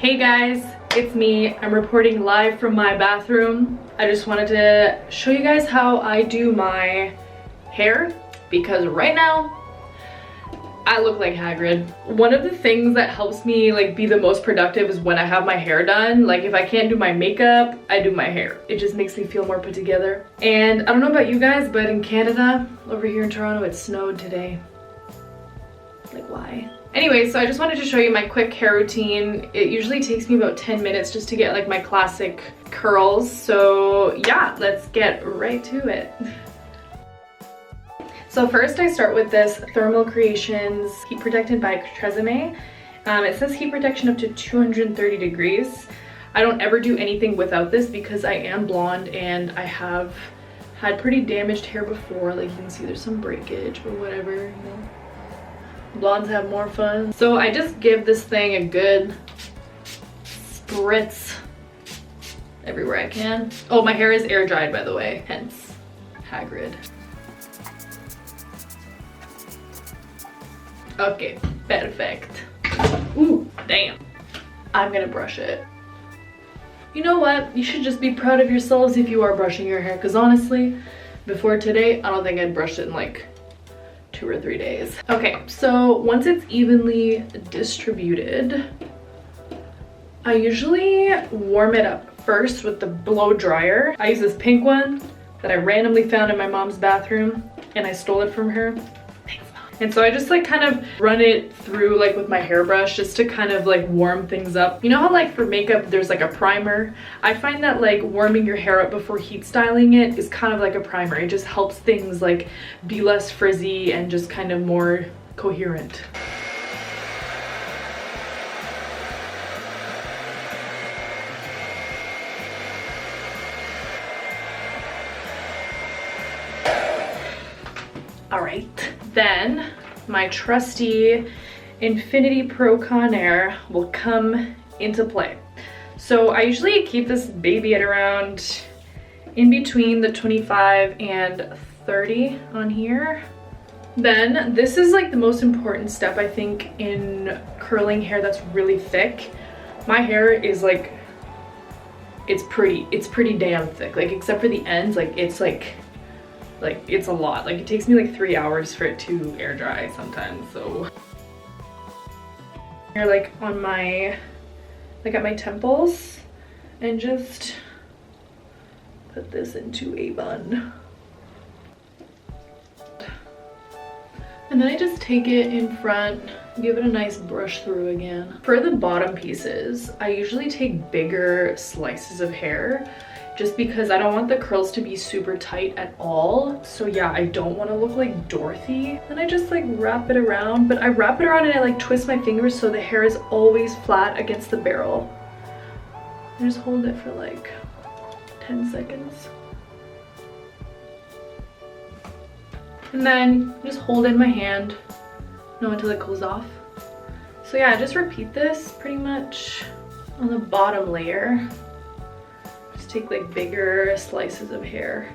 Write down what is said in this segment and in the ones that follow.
Hey guys, it's me. I'm reporting live from my bathroom. I just wanted to show you guys how I do my hair because right now I look like Hagrid. One of the things that helps me like be the most productive is when I have my hair done. Like if I can't do my makeup, I do my hair. It just makes me feel more put together. And I don't know about you guys, but in Canada, over here in Toronto, it snowed today. Like why? Anyway, so I just wanted to show you my quick hair routine. It usually takes me about 10 minutes just to get like my classic curls. So yeah, let's get right to it. So first I start with this Thermal Creations Heat Protectant by Tresemme. It says heat protection up to 230 degrees. I don't ever do anything without this because I am blonde and I have had pretty damaged hair before. Like you can see there's some breakage or whatever, you know. Blondes have more fun. So I just give this thing a good spritz everywhere I can. Oh, my hair is air dried by the way, hence Hagrid. Okay, perfect. Ooh, damn. I'm gonna brush it. You know what? You should just be proud of yourselves if you are brushing your hair, because honestly, before today, I don't think I'd brushed it in like 2 or 3 days. Okay, so once it's evenly distributed, I usually warm it up first with the blow dryer. I use this pink one that I randomly found in my mom's bathroom and I stole it from her. Thanks, Mom. And so I just like kind of run it through like with my hairbrush just to kind of like warm things up. You know how like for makeup there's like a primer? I find that like warming your hair up before heat styling it is kind of like a primer. It just helps things like be less frizzy and just kind of more coherent. All right, then my trusty Infinity Pro Conair will come into play. So I usually keep this baby at around in between the 25 and 30 on here. Then this is like the most important step I think in curling hair that's really thick. My hair is like, it's pretty damn thick, like except for the ends, like it's it's a lot. Like it takes me like 3 hours for it to air dry sometimes. So here like on my, like at my temples, and just put this into a bun. And then I just take it in front, give it a nice brush through again. For the bottom pieces, I usually take bigger slices of hair just because I don't want the curls to be super tight at all. So yeah, I don't want to look like Dorothy. And I just like wrap it around, but I wrap it around and I like twist my fingers so the hair is always flat against the barrel. I just hold it for like 10 seconds. And then just hold it in my hand, until it cools off. So yeah, just repeat this pretty much on the bottom layer. Just take like bigger slices of hair.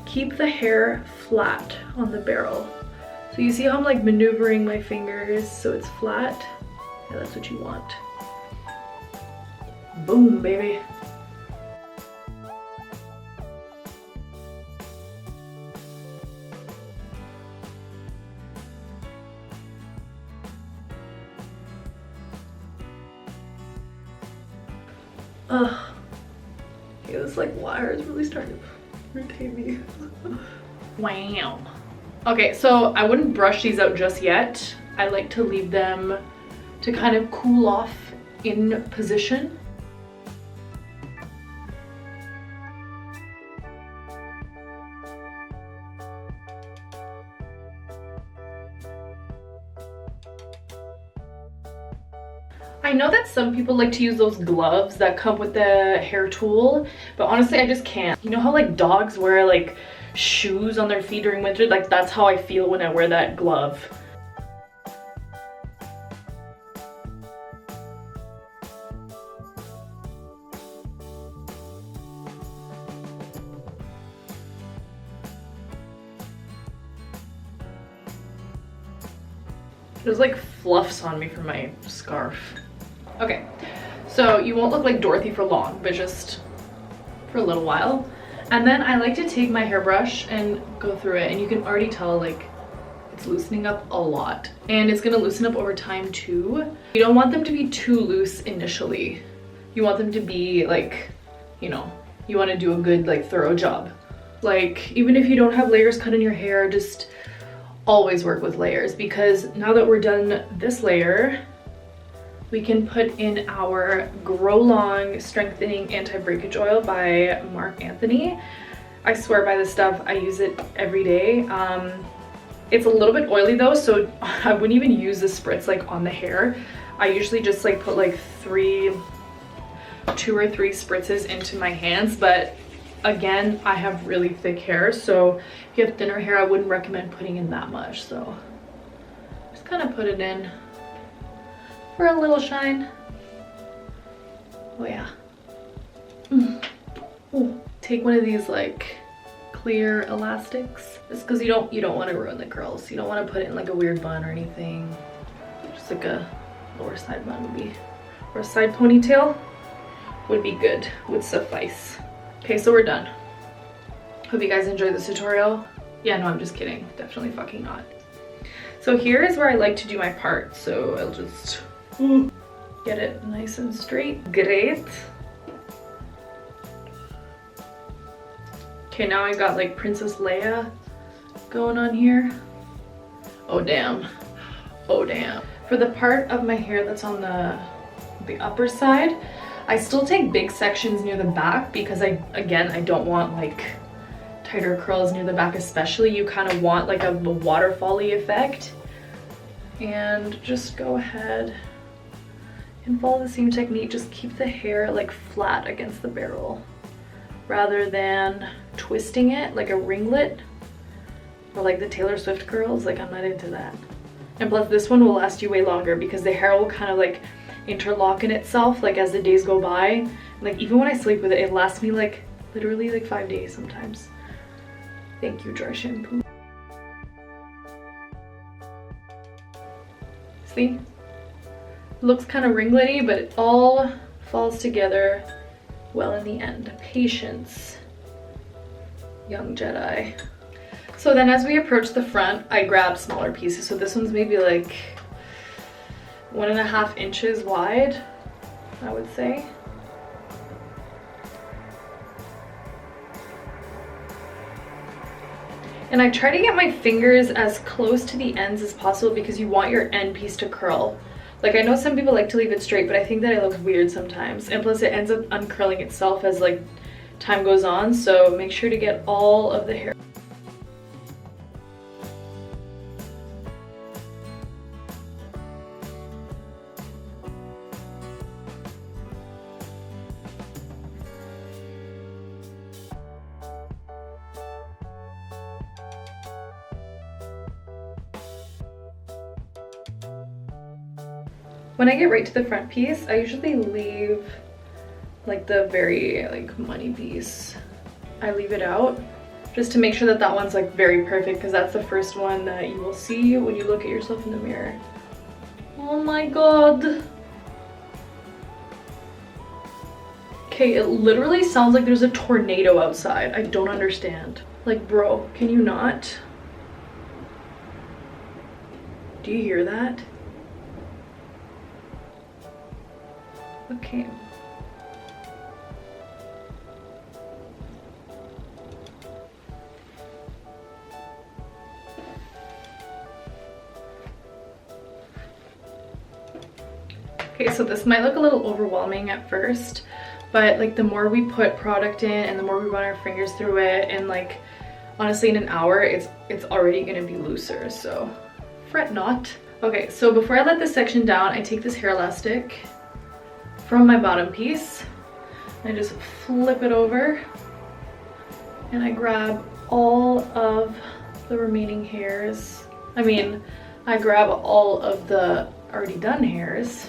Keep the hair flat on the barrel. So you see how I'm like maneuvering my fingers so it's flat? Yeah, that's what you want. Boom, baby. Ugh. Okay, this like wire is really starting to irritate me. Wow. Okay, so I wouldn't brush these out just yet. I like to leave them to kind of cool off in position. I know that some people like to use those gloves that come with the hair tool, but honestly I just can't. You know how like dogs wear like shoes on their feet during winter? Like that's how I feel when I wear that glove. There's like fluffs on me from my scarf. Okay, So you won't look like Dorothy for long, but just for a little while. And then I like to take my hairbrush and go through it, and you can already tell like it's loosening up a lot, and it's gonna loosen up over time too. You don't want them to be too loose initially. You want them to be like, you know, you want to do a good like thorough job. Like even if you don't have layers cut in your hair, just always work with layers, because now that we're done this layer, we can put in our Grow Long Strengthening Anti-Breakage Oil by Marc Anthony. I swear by this stuff, I use it every day. It's a little bit oily though, so I wouldn't even use the spritz like on the hair. I usually just like put like 2 or 3 spritzes into my hands, but again, I have really thick hair, so if you have thinner hair, I wouldn't recommend putting in that much. So just kind of put it in for a little shine. Oh yeah. Ooh. Take one of these like clear elastics, just because you don't want to ruin the curls. You don't want to put it in like a weird bun or anything. Just like a lower side bun would be, or a side ponytail would be good, would suffice. Okay, so we're done. Hope you guys enjoyed this tutorial. Yeah, no, I'm just kidding. Definitely fucking not. So here is where I like to do my part. So I'll just get it nice and straight. Great. Okay, now I got like Princess Leia going on here. Oh damn. Oh damn. For the part of my hair that's on the upper side, I still take big sections near the back because I don't want like tighter curls near the back especially. You kind of want like a waterfall-y effect. And just go ahead and follow the same technique. Just keep the hair like flat against the barrel rather than twisting it like a ringlet or like the Taylor Swift curls. Like I'm not into that. And plus this one will last you way longer because the hair will kind of like interlock in itself like as the days go by. Like even when I sleep with it, it lasts me like literally like 5 days sometimes. Thank you, dry shampoo. See? Looks kind of ringlety, but it all falls together well in the end. Patience, young Jedi. So then as we approach the front, I grabbed smaller pieces. So this one's maybe like 1.5 inches wide, I would say. And I try to get my fingers as close to the ends as possible because you want your end piece to curl. Like I know some people like to leave it straight, but I think that it looks weird sometimes. And plus it ends up uncurling itself as like time goes on. So make sure to get all of the hair. When I get right to the front piece, I usually leave like the very like money piece. I leave it out just to make sure that that one's like very perfect, because that's the first one that you will see when you look at yourself in the mirror. Oh my god. Okay, it literally sounds like there's a tornado outside. I don't understand. Like, bro, can you not? Do you hear that? Okay. Okay, so this might look a little overwhelming at first, but like the more we put product in and the more we run our fingers through it, and like honestly in an hour it's already gonna be looser, so fret not. Okay, so before I let this section down, I take this hair elastic from my bottom piece, I just flip it over and I grab all of the remaining hairs. I mean, I grab all of the already done hairs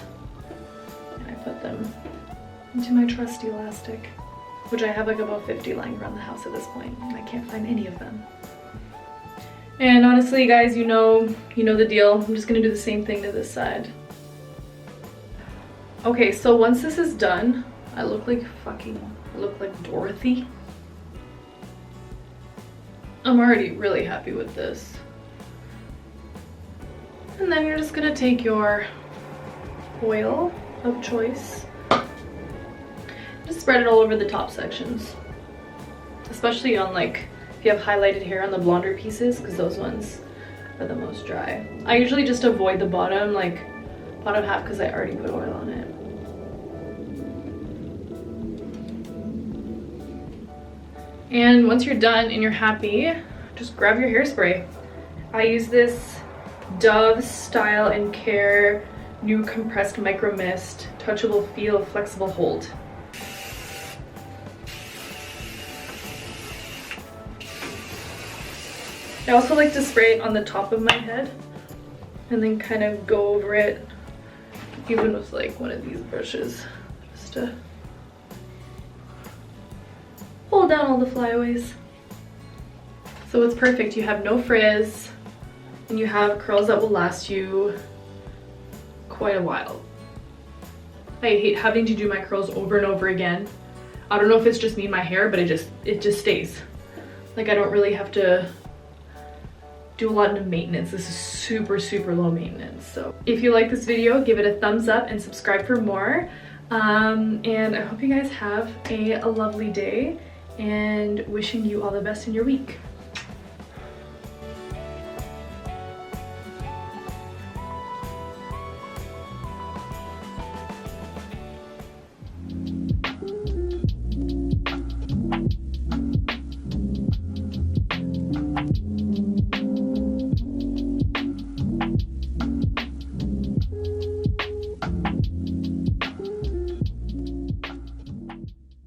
and I put them into my trusty elastic, which I have like about 50 lying around the house at this point, and I can't find any of them. And honestly, guys, you know the deal. I'm just gonna do the same thing to this side. Okay, so once this is done, I look like Dorothy. I'm already really happy with this. And then you're just gonna take your oil of choice, just spread it all over the top sections, especially on like if you have highlighted hair on the blonder pieces, because those ones are the most dry. I usually just avoid the bottom, like bottom half, because I already put oil on it. And once you're done and you're happy, just grab your hairspray. I use this Dove Style and Care New Compressed Micro Mist, Touchable Feel, Flexible Hold. I also like to spray it on the top of my head and then kind of go over it, even with like one of these brushes, just to hold down all the flyaways. So it's perfect. You have no frizz and you have curls that will last you quite a while. I hate having to do my curls over and over again. I don't know if it's just me and my hair, but it just stays. Like I don't really have to do a lot of maintenance. This is super, super low maintenance. So if you like this video, give it a thumbs up and subscribe for more. And I hope you guys have a lovely day, and wishing you all the best in your week.